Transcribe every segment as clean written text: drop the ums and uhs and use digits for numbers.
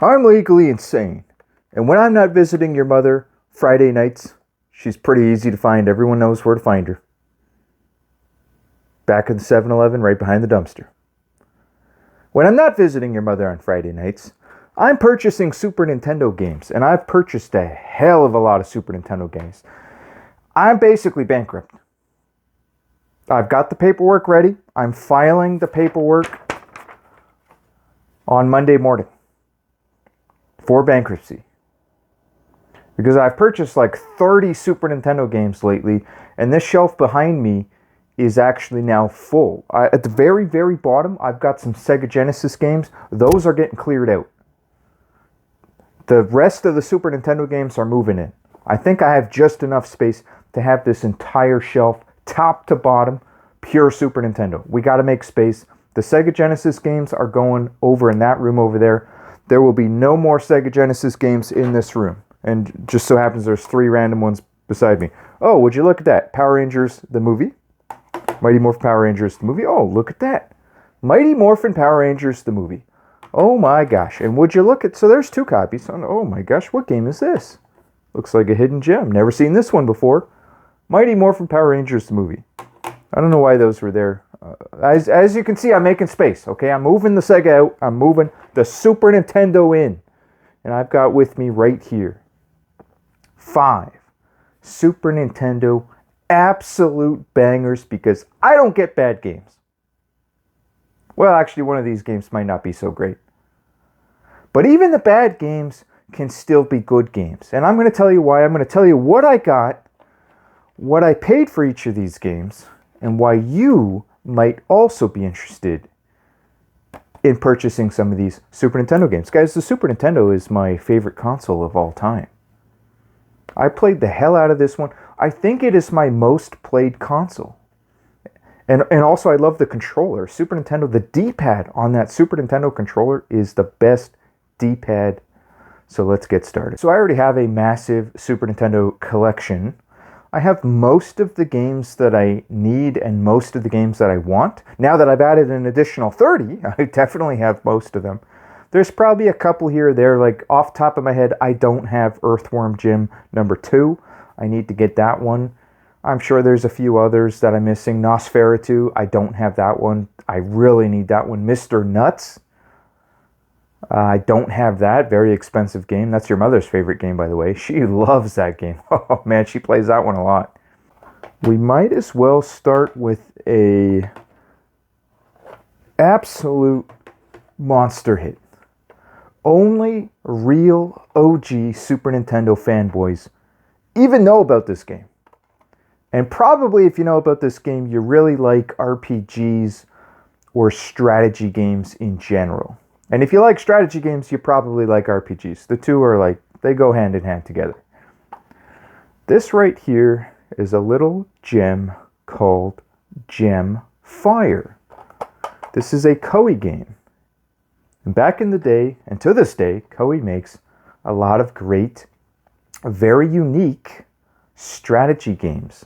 I'm legally insane. And when I'm not visiting your mother Friday nights, she's pretty easy to find. Everyone knows where to find her. Back at the 7-Eleven, right behind the dumpster. When I'm not visiting your mother on Friday nights, I'm purchasing Super Nintendo games. And I've purchased a hell of a lot of Super Nintendo games. I'm basically bankrupt. I've got the paperwork ready. I'm filing the paperwork on Monday morning for bankruptcy. Because I've purchased like 30 Super Nintendo games lately, and this shelf behind me is actually now full. At the very, very bottom, I've got some Sega Genesis games. Those are getting cleared out. The rest of the Super Nintendo games are moving in. I think I have just enough space to have this entire shelf, top to bottom, pure Super Nintendo. We got to make space. The Sega Genesis games are going over in that room over there. There will be no more Sega Genesis games in this room. And just so happens there's 3 random ones beside me. Oh, would you look at that? Power Rangers, the movie. Mighty Morphin Power Rangers, the movie. Oh, look at that. Mighty Morphin Power Rangers, the movie. Oh my gosh. And would you look at... So there's 2 copies. Oh my gosh, what game is this? Looks like a hidden gem. Never seen this one before. Mighty Morphin Power Rangers, the movie. I don't know why those were there. As you can see, I'm making space, okay? I'm moving the Sega out. I'm moving the Super Nintendo in. And I've got with me right here 5 Super Nintendo absolute bangers, because I don't get bad games. Well, actually, one of these games might not be so great. But even the bad games can still be good games. And I'm going to tell you why. I'm going to tell you what I got, what I paid for each of these games, and why you might also be interested in purchasing some of these Super Nintendo games. Guys, the Super Nintendo is my favorite console of all time. I played the hell out of this one. I think it is my most played console. And also I love the controller. Super Nintendo, the D-pad on that Super Nintendo controller is the best D-pad. So let's get started. So I already have a massive Super Nintendo collection. I have most of the games that I need and most of the games that I want. Now that I've added an additional 30, I definitely have most of them. There's probably a couple here or there, like off the top of my head, I don't have Earthworm Jim number 2. I need to get that one. I'm sure there's a few others that I'm missing. Nosferatu, I don't have that one. I really need that one. Mr. Nuts, I don't have that. Very expensive game. That's your mother's favorite game, by the way. She loves that game. Oh man, she plays that one a lot. We might as well start with a absolute monster hit. Only real OG Super Nintendo fanboys even know about this game. And probably if you know about this game, you really like RPGs or strategy games in general. And if you like strategy games, you probably like RPGs. The two are like, they go hand in hand together. This right here is a little gem called Gemfire. This is a Koei game. And back in the day, and to this day, Koei makes a lot of great, very unique strategy games.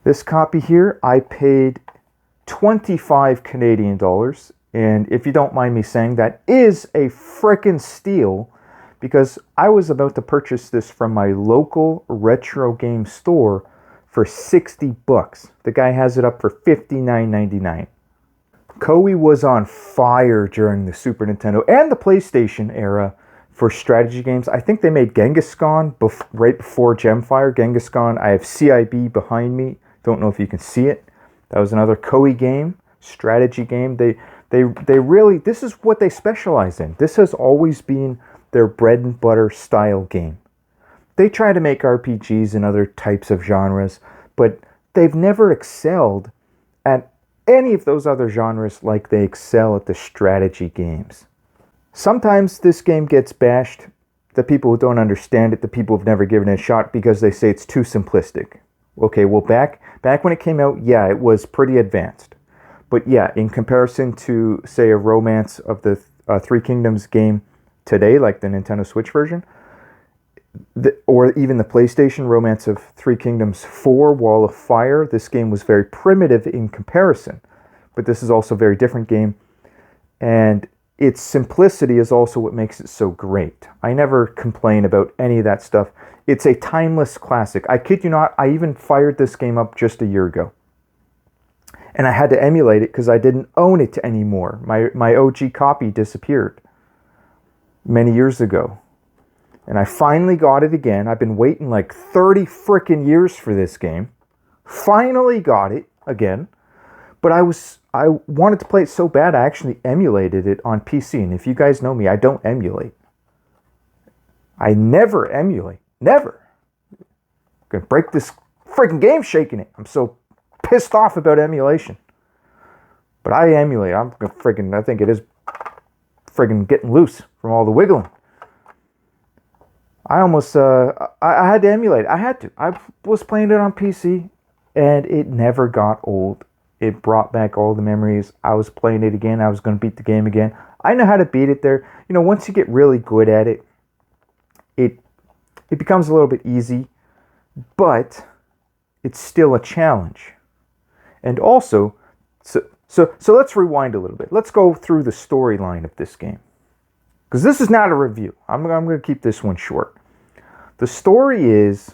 This copy here, I paid 25 Canadian dollars. And if you don't mind me saying, that is a frickin' steal, because I was about to purchase this from my local retro game store for 60 bucks. The guy has it up for $59.99. Koei was on fire during the Super Nintendo and the PlayStation era for strategy games. I think they made Genghis Khan right before Gemfire. Genghis Khan, I have CIB behind me. Don't know if you can see it. That was another Koei game, strategy game. They really, this is what they specialize in. This has always been their bread and butter style game. They try to make RPGs and other types of genres, but they've never excelled at any of those other genres like they excel at the strategy games. Sometimes this game gets bashed, the people who don't understand it, the people who've never given it a shot, because they say it's too simplistic. Okay, well back when it came out, yeah, it was pretty advanced. But yeah, in comparison to, say, a Romance of the Three Kingdoms game today, like the Nintendo Switch version, or even the PlayStation Romance of Three Kingdoms 4, Wall of Fire, this game was very primitive in comparison. But this is also a very different game. And its simplicity is also what makes it so great. I never complain about any of that stuff. It's a timeless classic. I kid you not, I even fired this game up just a year ago. And I had to emulate it because I didn't own it anymore. My OG copy disappeared many years ago. And I finally got it again. I've been waiting like 30 frickin' years for this game. Finally got it again. But I wanted to play it so bad, I actually emulated it on PC. And if you guys know me, I don't emulate. I never emulate. Never. I'm going to break this freaking game shaking it. I'm so pissed off about emulation. But I emulate. I think it is friggin' getting loose from all the wiggling. I almost, I had to emulate. I had to. I was playing it on PC, and it never got old. It brought back all the memories. I was playing it again. I was going to beat the game again. I know how to beat it there. You know, once you get really good at it, it becomes a little bit easy, but it's still a challenge. And also, so let's rewind a little bit. Let's go through the storyline of this game. Because this is not a review. I'm going to keep this one short. The story is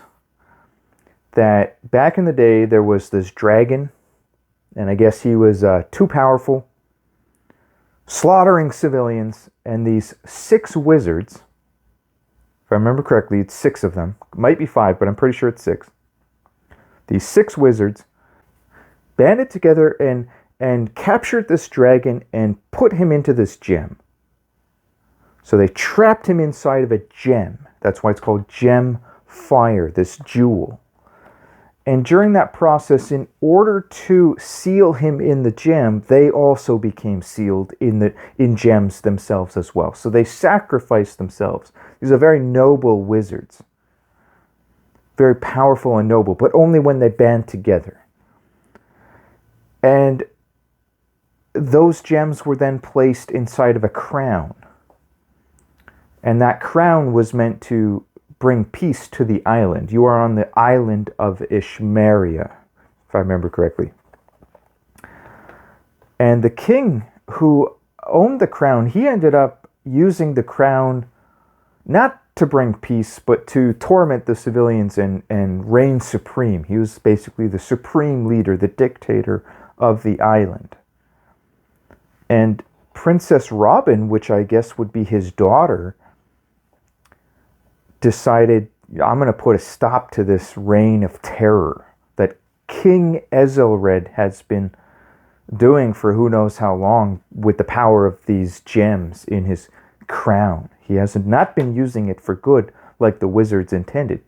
that back in the day, there was this dragon, and I guess he was too powerful, slaughtering civilians, and these 6 wizards, if I remember correctly, it's 6 of them. It might be 5, but I'm pretty sure it's 6. These 6 wizards banded together and captured this dragon and put him into this gem. So they trapped him inside of a gem. That's why it's called Gemfire, this jewel. And during that process, in order to seal him in the gem, they also became sealed in gems themselves as well. So they sacrificed themselves. These are very noble wizards. Very powerful and noble, but only when they band together. And those gems were then placed inside of a crown. And that crown was meant to bring peace to the island. You are on the island of Ishmeria, if I remember correctly. And the king who owned the crown, he ended up using the crown not to bring peace, but to torment the civilians and reign supreme. He was basically the supreme leader, the dictator of the island. And Princess Robin, which I guess would be his daughter, decided, I'm going to put a stop to this reign of terror that King Ezelred has been doing for who knows how long with the power of these gems in his crown. He has not been using it for good like the wizards intended.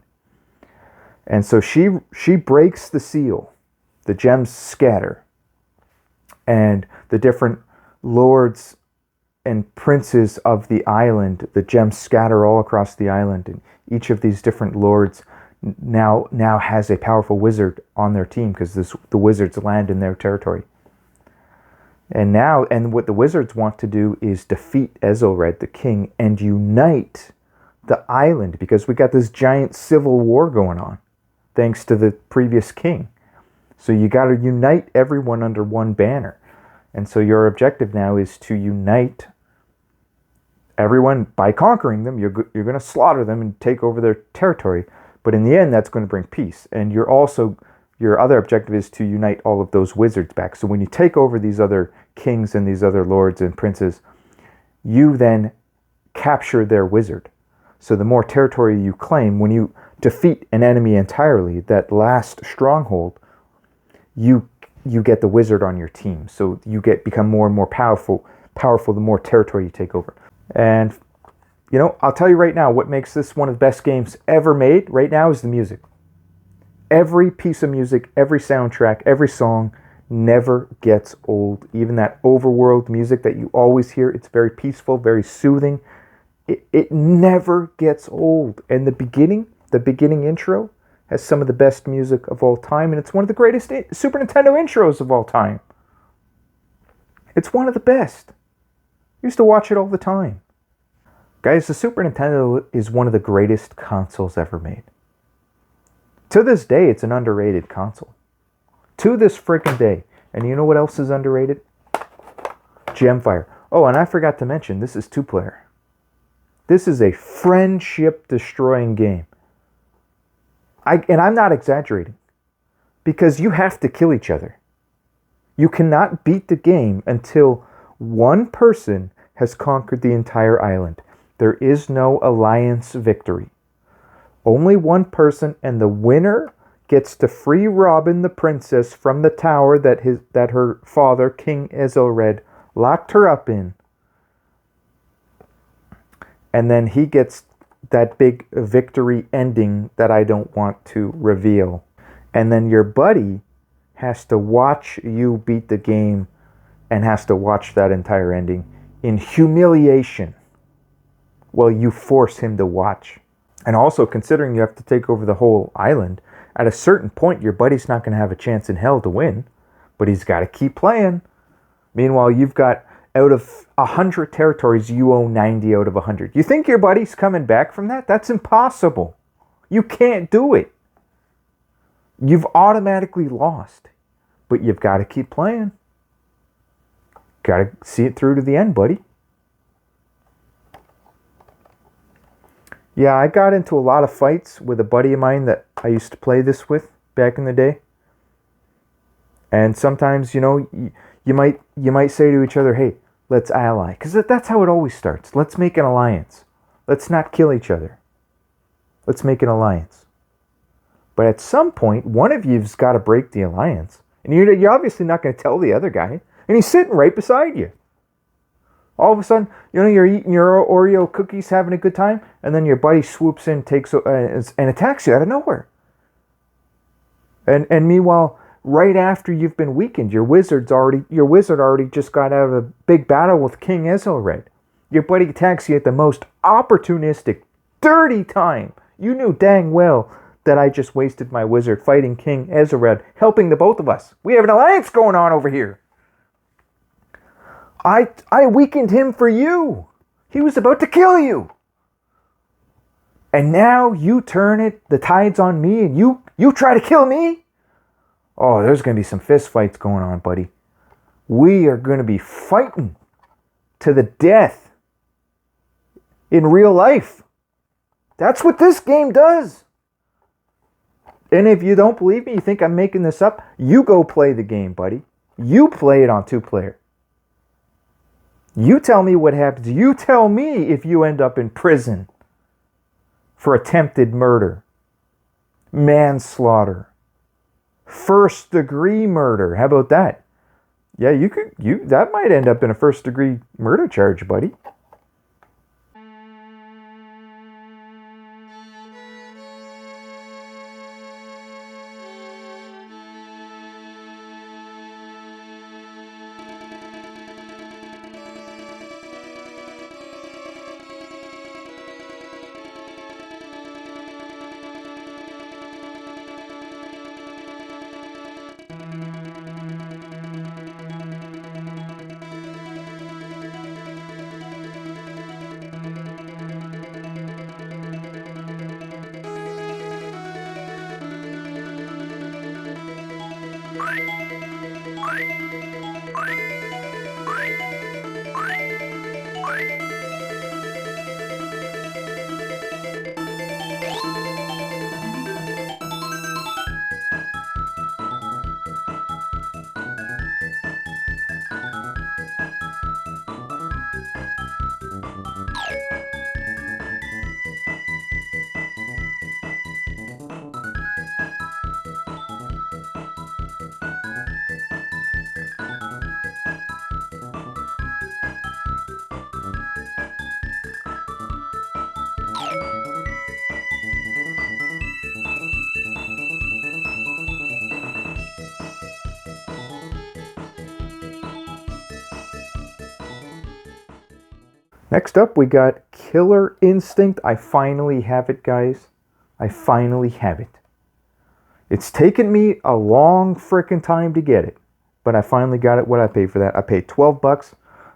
And so she breaks the seal. The gems scatter. And the different lords and princes of the island, the gems scatter all across the island, and each of these different lords now has a powerful wizard on their team because the wizards land in their territory. And what the wizards want to do is defeat Ezelred, the king, and unite the island because we got this giant civil war going on thanks to the previous king. So you got to unite everyone under one banner. And so your objective now is to unite everyone by conquering them. You're going to slaughter them and take over their territory. But in the end, that's going to bring peace. And your other objective is to unite all of those wizards back. So when you take over these other kings and these other lords and princes, you then capture their wizard. So the more territory you claim, when you defeat an enemy entirely, that last stronghold, you get the wizard on your team. So you become more and more powerful the more territory you take over. And, you know, I'll tell you right now, what makes this one of the best games ever made right now is the music. Every piece of music, every soundtrack, every song never gets old. Even that overworld music that you always hear, it's very peaceful, very soothing. It never gets old. And the beginning intro has some of the best music of all time, and it's one of the greatest Super Nintendo intros of all time. It's one of the best. I used to watch it all the time. Guys, the Super Nintendo is one of the greatest consoles ever made. To this day, it's an underrated console. To this freaking day. And you know what else is underrated? Gemfire. Oh, and I forgot to mention, this is 2-player. This is a friendship-destroying game. And I'm not exaggerating. Because you have to kill each other. You cannot beat the game until one person has conquered the entire island. There is no alliance victory. Only one person, and the winner gets to free Robin the princess from the tower that her father, King Ethelred, locked her up in. And then he gets that big victory ending that I don't want to reveal. And then your buddy has to watch you beat the game and has to watch that entire ending in humiliation while you force him to watch. And also, considering you have to take over the whole island, at a certain point your buddy's not going to have a chance in hell to win, but he's got to keep playing. Meanwhile, you've got, out of 100 territories, you own 90 out of 100. You think your buddy's coming back from that? That's impossible. You can't do it. You've automatically lost, but you've got to keep playing. Got to see it through to the end, buddy. Yeah, I got into a lot of fights with a buddy of mine that I used to play this with back in the day. And sometimes, you might say to each other, hey, let's ally. Because that's how it always starts. Let's make an alliance. Let's not kill each other. Let's make an alliance. But at some point, one of you's got to break the alliance. And you're obviously not going to tell the other guy. And he's sitting right beside you. All of a sudden, you're eating your Oreo cookies, having a good time, and then your buddy swoops in, and attacks you out of nowhere. And meanwhile, right after you've been weakened, your wizard already just got out of a big battle with King Ethelred. Your buddy attacks you at the most opportunistic, dirty time. You knew dang well that I just wasted my wizard fighting King Ethelred, helping the both of us. We have an alliance going on over here. I weakened him for you. He was about to kill you. And now you turn it, the tide's on me, and you try to kill me? Oh, there's going to be some fist fights going on, buddy. We are going to be fighting to the death in real life. That's what this game does. And if you don't believe me, you think I'm making this up, you go play the game, buddy. You play it on 2-player. You tell me what happens. You tell me if you end up in prison for attempted murder, manslaughter, first-degree murder. How about that? Yeah, that might end up in a first-degree murder charge, buddy. Next up, we got Killer Instinct. I finally have it, guys. I finally have it. It's taken me a long frickin' time to get it, but I finally got it. What I paid for that? I paid $12.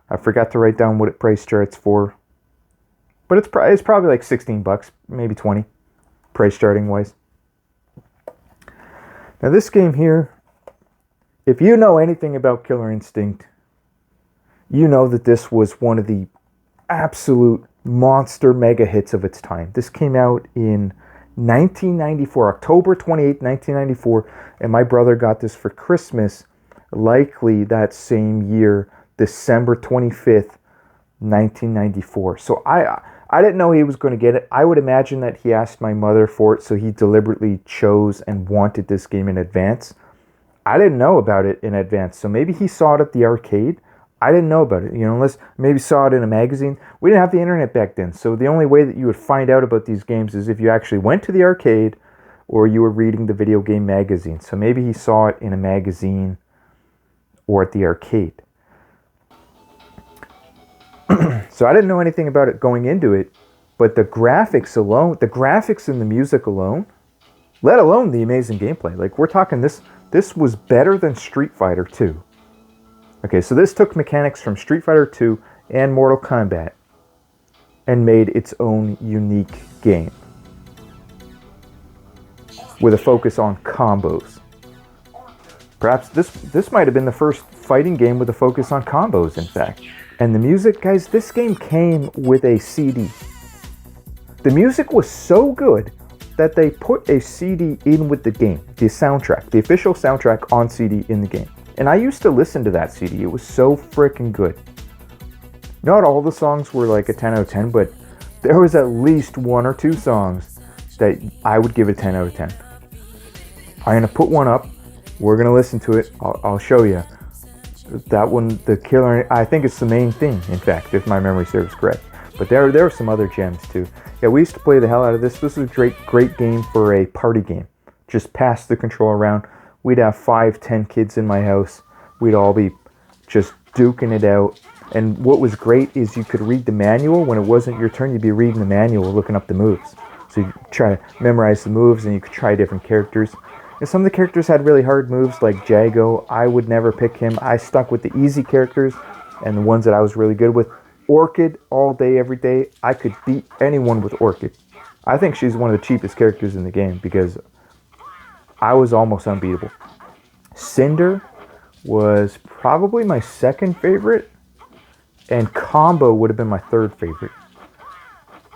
I forgot to write down what it price starts for, but it's probably like $16, maybe 20, price starting wise. Now this game here, if you know anything about Killer Instinct, you know that this was one of the absolute monster mega hits of its time. This came out in 1994, October 28th, 1994, and my brother got this for Christmas, likely that same year, December 25th, 1994. So I didn't know he was going to get it. I would imagine that he asked my mother for it, so he deliberately chose and wanted this game in advance. I didn't know about it in advance, so maybe he saw it at the arcade. I didn't know about it, unless maybe saw it in a magazine. We didn't have the internet back then, so the only way that you would find out about these games is if you actually went to the arcade or you were reading the video game magazine. So maybe he saw it in a magazine or at the arcade. So I didn't know anything about it going into it, but the graphics alone, the graphics and the music alone, let alone the amazing gameplay. Like, we're talking this was better than Street Fighter 2. Okay, so this took mechanics from Street Fighter 2 and Mortal Kombat and made its own unique game with a focus on combos. Perhaps this might have been the first fighting game with a focus on combos, in fact. And the music, guys, this game came with a CD. The music was so good that they put a CD in with the game, the soundtrack, the official soundtrack on CD in the game. And I used to listen to that CD. It was so freaking good. Not all the songs were like a 10 out of 10, but there was at least one or two songs that I would give a 10 out of 10. I'm going to put one up. We're going to listen to it. I'll show you. That one, the killer, I think it's the main theme, in fact, if my memory serves correct. But there are some other gems too. Yeah, we used to play the hell out of this. This was a great game for a party game. Just pass the controller around. We'd have 5-10 kids in my house. We'd all be just duking it out. And what was great is you could read the manual. When it wasn't your turn, you'd be reading the manual, looking up the moves. So you try to memorize the moves, and you could try different characters. And some of the characters had really hard moves, like Jago. I would never pick him. I stuck with the easy characters and the ones that I was really good with. Orchid, all day, every day. I could beat anyone with Orchid. I think she's one of the cheapest characters in the game because I was almost unbeatable. Cinder was probably my second favorite, and Combo would have been my third favorite.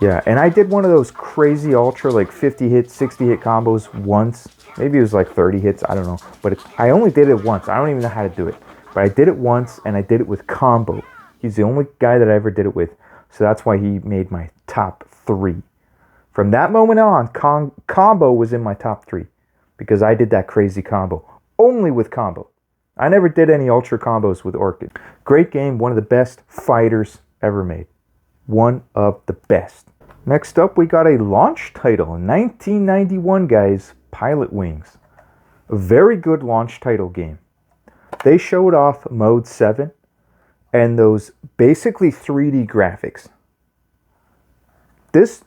Yeah, and I did one of those crazy ultra, like 50 hit, 60 hit combos once. Maybe it was like 30 hits, I don't know. But I only did it once. I don't even know how to do it. But I did it once, and I did it with Combo. He's the only guy that I ever did it with. So that's why he made my top 3. From that moment on, Combo was in my top 3. Because I did that crazy combo. Only with Combo. I never did any ultra combos with Orchid. Great game, one of the best fighters ever made. One of the best. Next up, we got a launch title. 1991, guys. Pilotwings. A very good launch title game. They showed off Mode 7 and those basically 3D graphics. This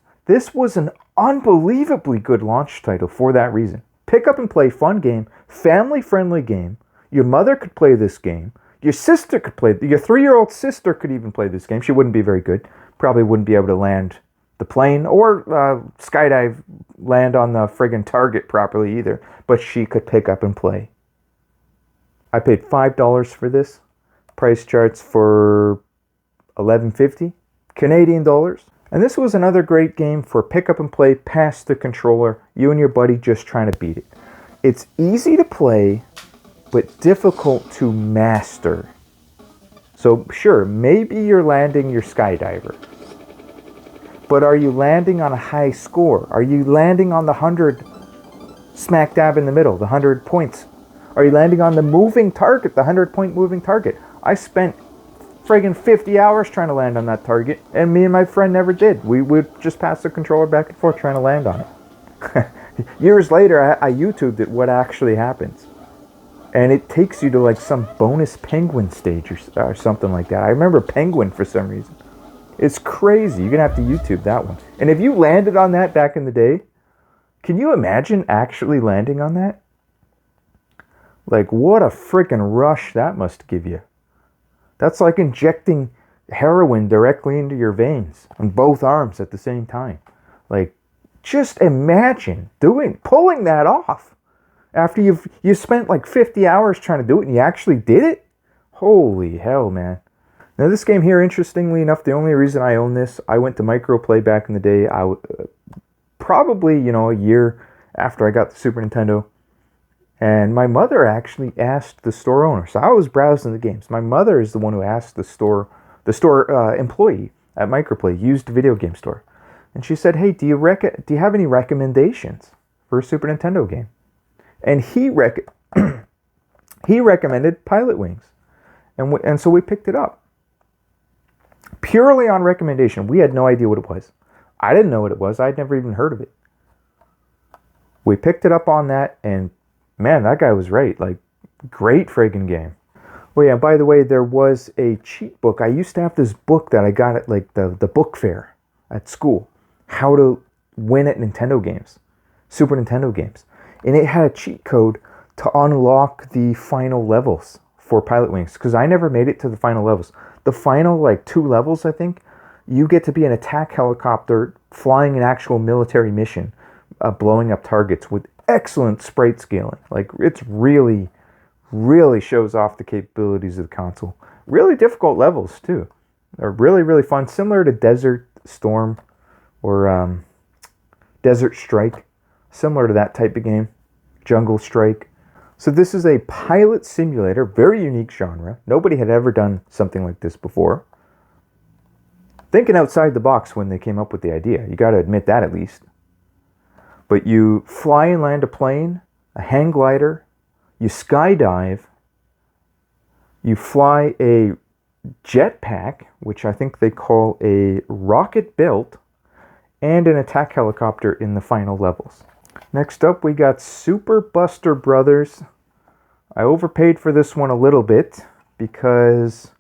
was an unbelievably good launch title for that reason. Pick up and play, fun game, family-friendly game. Your mother could play this game. Your sister could play. Your 3-year-old sister could even play this game. She wouldn't be very good. Probably wouldn't be able to land the plane or skydive, land on the friggin' target properly either. But she could pick up and play. I paid $5 for this. Price charts for $11.50 Canadian dollars. And this was another great game for pick up and play, pass the controller, you and your buddy just trying to beat it. It's easy to play, but difficult to master. So sure, maybe you're landing your skydiver. But are you landing on a high score? Are you landing on the 100 smack dab in the middle, the 100 points? Are you landing on the moving target, the 100-point moving target? I spent friggin' 50 hours trying to land on that target, and me and my friend never did. We would just pass the controller back and forth trying to land on it. Years later, I YouTubed it, what actually happens. And it takes you to like some bonus penguin stage or something like that. I remember penguin for some reason. It's crazy. You're going to have to YouTube that one. And if you landed on that back in the day, can you imagine actually landing on that? Like, what a freaking rush that must give you. That's like injecting heroin directly into your veins on both arms at the same time. Like, just imagine pulling that off after you spent like 50 hours trying to do it and you actually did it. Holy hell, man. Now this game here, interestingly enough, the only reason I own this, I went to Microplay back in the day. Probably, a year after I got the Super Nintendo. And my mother actually asked the store owner. So I was browsing the games. My mother is the one who asked the store employee at Microplay, used video game store. And she said, "Hey, do you have any recommendations for a Super Nintendo game?" And he recommended Pilotwings. And so we picked it up. Purely on recommendation. We had no idea what it was. I didn't know what it was. I'd never even heard of it. We picked it up on that, and man, that guy was right. Like, great friggin' game. Oh yeah, by the way, there was a cheat book. I used to have this book that I got at like the book fair at school. How to win at Nintendo games. Super Nintendo games. And it had a cheat code to unlock the final levels for Pilotwings. Because I never made it to the final levels. The final, 2 levels, I think, you get to be an attack helicopter flying an actual military mission, blowing up targets with excellent sprite scaling. Like, it's really, really shows off the capabilities of the console. Really difficult levels, too. They're really, really fun. Similar to Desert Storm or Desert Strike. Similar to that type of game. Jungle Strike. So this is a pilot simulator, very unique genre. Nobody had ever done something like this before. Thinking outside the box when they came up with the idea. You got to admit that at least. But you fly and land a plane, a hang glider, you skydive, you fly a jetpack, which I think they call a rocket belt, and an attack helicopter in the final levels. Next up, we got Super Buster Brothers. I overpaid for this one a little bit because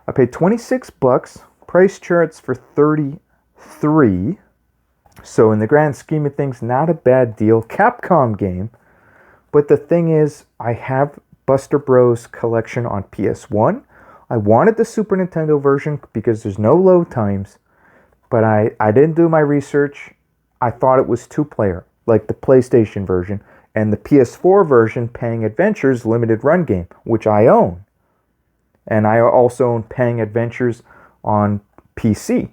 I paid $26. Price charts for $33. So in the grand scheme of things, not a bad deal. Capcom game. But the thing is, I have Buster Bros collection on PS1. I wanted the Super Nintendo version because there's no load times. But I didn't do my research. I thought it was 2-player, like the PlayStation version. And the PS4 version, Pang Adventures Limited Run game, which I own. And I also own Pang Adventures on PC.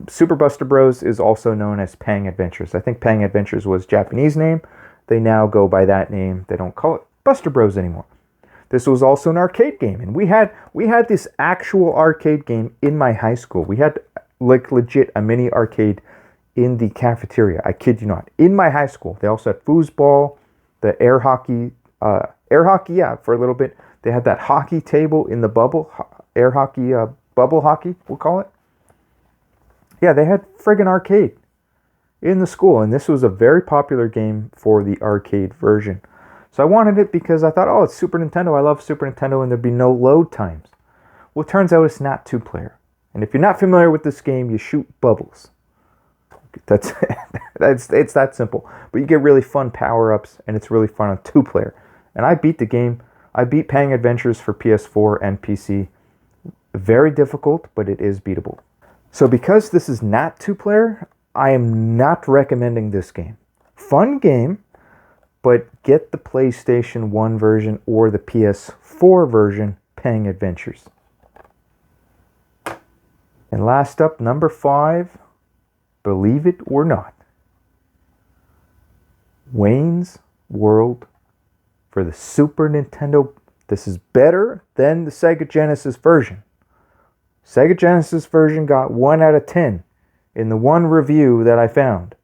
Super Buster Bros. Is also known as Pang Adventures. I think Pang Adventures was Japanese name. They now go by that name. They don't call it Buster Bros. Anymore. This was also an arcade game. And we had this actual arcade game in my high school. We had legit a mini arcade in the cafeteria. I kid you not. In my high school. They also had foosball, the air hockey, yeah, for a little bit. They had that hockey table in the bubble, air hockey, bubble hockey, we'll call it. Yeah, they had friggin' arcade in the school, and this was a very popular game for the arcade version. So I wanted it because I thought, oh, it's Super Nintendo. I love Super Nintendo, and there'd be no load times. Well, it turns out it's not 2-player. And if you're not familiar with this game, you shoot bubbles. It's that simple. But you get really fun power-ups, and it's really fun on 2-player. And I beat the game. I beat Pang Adventures for PS4 and PC. Very difficult, but it is beatable. So because this is not 2-player, I am not recommending this game. Fun game, but get the PlayStation 1 version or the PS4 version, Pang Adventures. And last up, number 5, believe it or not, Wayne's World for the Super Nintendo. This is better than the Sega Genesis version. Sega Genesis version got 1 out of 10 in the one review that I found.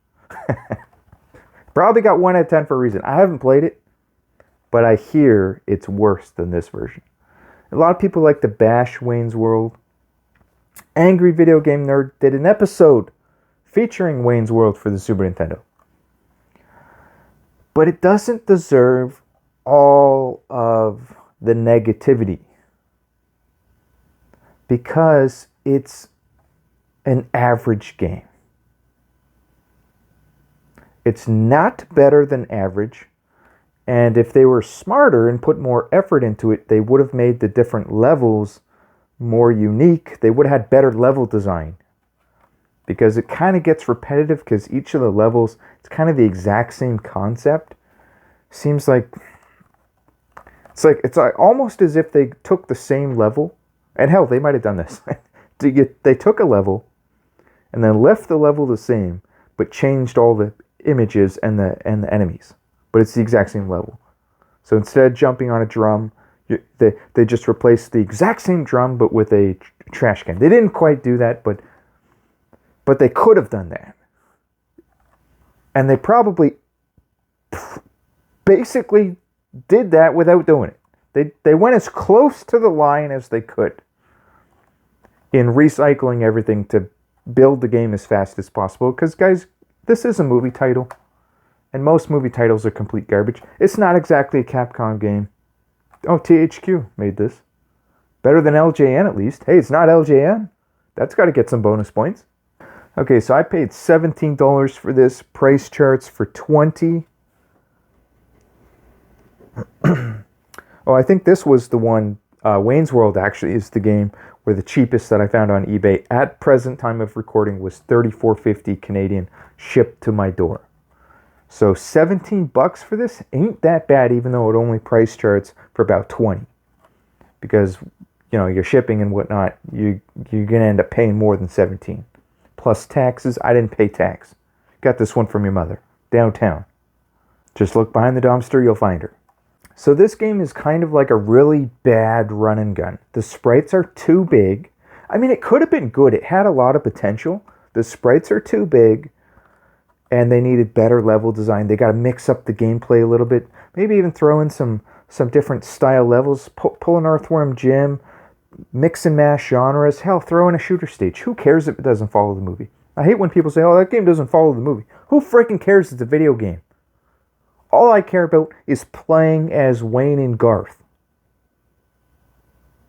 Probably got 1 out of 10 for a reason. I haven't played it, but I hear it's worse than this version. A lot of people like to bash Wayne's World. Angry Video Game Nerd did an episode featuring Wayne's World for the Super Nintendo. But it doesn't deserve all of the negativity because it's an average game. It's not better than average, and if they were smarter and put more effort into it, they would have made the different levels more unique. They would have had better level design, because it kind of gets repetitive because each of the levels, it's kind of the exact same concept. Seems like it's like almost as if they took the same level And hell, they might have done this. They took a level and then left the level the same, but changed all the images and the enemies. But it's the exact same level. So instead of jumping on a drum, they just replaced the exact same drum, but with a trash can. They didn't quite do that, but they could have done that. And they probably basically did that without doing it. They went as close to the line as they could in recycling everything to build the game as fast as possible. Because, guys, this is a movie title, and most movie titles are complete garbage. It's not exactly a Capcom game. Oh, THQ made this. Better than LJN, at least. Hey, it's not LJN. That's got to get some bonus points. Okay, so I paid $17 for this. Price charts for $20. Oh, I think this was the one. Wayne's World actually is the game where the cheapest that I found on eBay at present time of recording was $34.50 Canadian, shipped to my door. So $17 for this ain't that bad, even though it only price charts for about $20. Because, you know, your shipping and whatnot, you're gonna end up paying more than $17. Plus taxes. I didn't pay tax. Got this one from your mother. Downtown. Just look behind the dumpster, you'll find her. So this game is kind of like a really bad run and gun. The sprites are too big. I mean, it could have been good. It had a lot of potential. The sprites are too big, and they needed better level design. They got to mix up the gameplay a little bit. Maybe even throw in some different style levels. Pull an Earthworm Jim. Mix and mash genres. Hell, throw in a shooter stage. Who cares if it doesn't follow the movie? I hate when people say, oh, that game doesn't follow the movie. Who freaking cares? It's a video game. All I care about is playing as Wayne and Garth.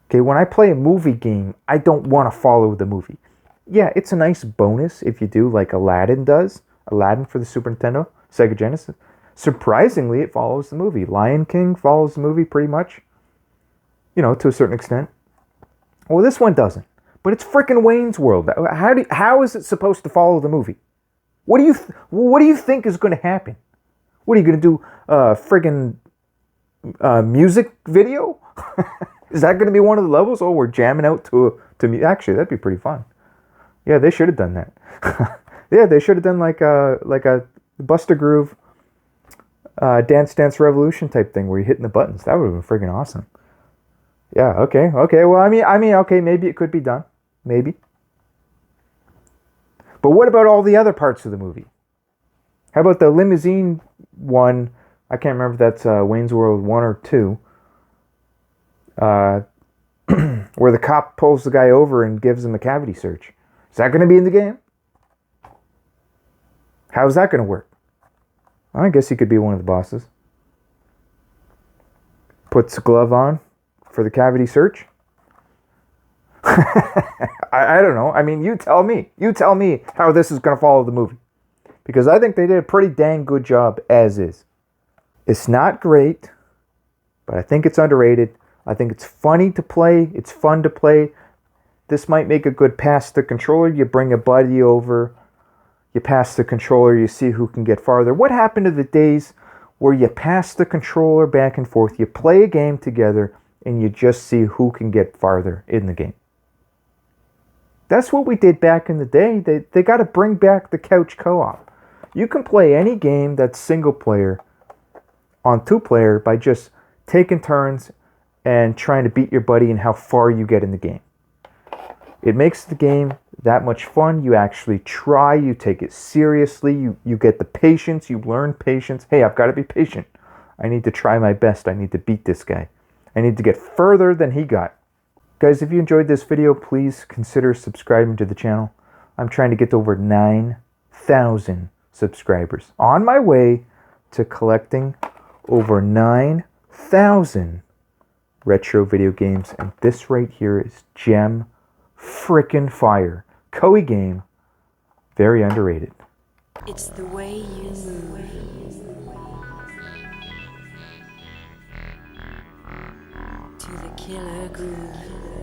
Okay, when I play a movie game, I don't want to follow the movie. Yeah, it's a nice bonus if you do, like Aladdin does. Aladdin for the Super Nintendo, Sega Genesis. Surprisingly, it follows the movie. Lion King follows the movie pretty much. You know, to a certain extent. Well, this one doesn't. But it's frickin' Wayne's World. How is it supposed to follow the movie? What do you think is going to happen? What are you going to do? Friggin' music video? Is that going to be one of the levels? Oh, we're jamming out to actually, that'd be pretty fun. Yeah, they should have done that. Yeah, they should have done like a Buster Groove Dance Dance Revolution type thing where you're hitting the buttons. That would have been friggin' awesome. Yeah, okay. Well, I mean, okay, maybe it could be done. Maybe. But what about all the other parts of the movie? How about the limousine one? I can't remember if that's Wayne's World 1 or 2. Where the cop pulls the guy over and gives him a cavity search. Is that going to be in the game? How's that going to work? I guess he could be one of the bosses. Puts a glove on for the cavity search. I don't know. I mean, you tell me. You tell me how this is going to follow the movie. Because I think they did a pretty dang good job as is. It's not great, but I think it's underrated. I think it's funny to play. It's fun to play. This might make a good pass the controller. You bring a buddy over. You pass the controller. You see who can get farther. What happened to the days where you pass the controller back and forth, you play a game together, and you just see who can get farther in the game? That's what we did back in the day. They got to bring back the couch co-op. You can play any game that's single player on 2-player by just taking turns and trying to beat your buddy and how far you get in the game. It makes the game that much fun. You actually try, you take it seriously, you get the patience, you learn patience. Hey, I've got to be patient. I need to try my best. I need to beat this guy. I need to get further than he got. Guys, if you enjoyed this video, please consider subscribing to the channel. I'm trying to get to over 9,000 subscribers. On my way to collecting over 9,000 retro video games. And this right here is Gemfire. Koei game. Very underrated. It's the way you move to the killer groove.